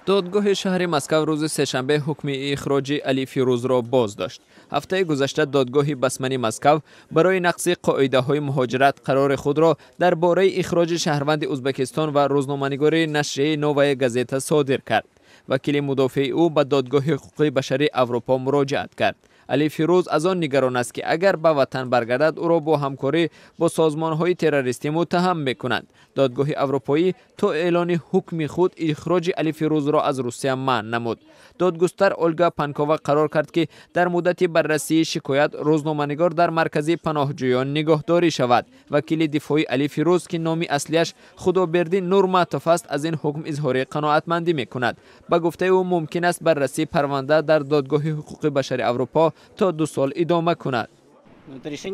دادگاه شهر مسکو روز سه‌شنبه حکم اخراج علی فیروز را باز داشت. هفته گذشته دادگاه بسمنی مسکو برای نقض قاعده‌های مهاجرت قرار خود را درباره اخراج شهروند ازبکستان و روزنامه‌نگار نشریه نووای گازتا صادر کرد. وکیل مدافع او به دادگاه حقوق بشری اروپا مراجعت کرد. علی فیروز از آن نگران است که اگر به وطن برگردد او را با همکاری با سازمان‌های تروریستی متهم می‌کنند. دادگاه اروپایی تا اعلان حکم خود اخراج علی فیروز را از روسیه منع نمود. دادگستر اولگا پانکووا قرار کرد که در مدت بررسی شکایت روزنامه‌نگار در مرکز پناهجویان نگهداری شود. وکیل دفاعی علی فیروز که نام اصلیش خدابردی نورماتوف است از این حکم اظهار قناعتمندی می‌کند. با گفته او ممکن است بررسی پرونده در دادگاه حقوق بشر اروپا تا 2 سال ادامه کند.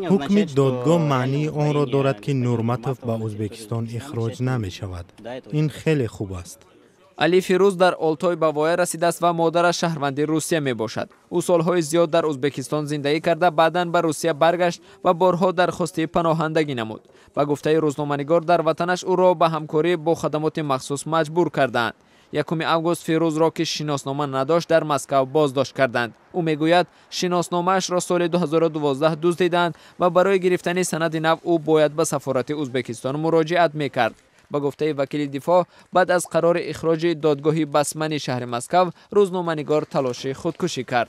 حکم دادگاه معنی آن را دارد که نورماتوف به ازبکستان اخراج نمی شود. این خیلی خوب است. علی فیروز در آلتای به وای رسیده است و مادرش شهروند روسیه می باشد. او سالهای زیاد در ازبکستان زندگی کرده، بعداً به روسیه برگشت و بارها درخواست پناهندگی نمود. با گفته روزنامه‌نگار در وطنش او را به همکاری با خدمات مخصوص مجبور کردند. 1 آگوست فیروز را که شناسنامه نداشت در مسکو بازداشت کردند. او میگوید شناسنامه‌اش را سال 2012 دزدیدند و برای گرفتن سند نو او باید به سفارت ازبکستان مراجعت میکرد. با گفته وکیل دفاع بعد از قرار اخراج دادگاه بسمنی شهر مسکو روزنامه‌نگار تلاش خودکشی کرد.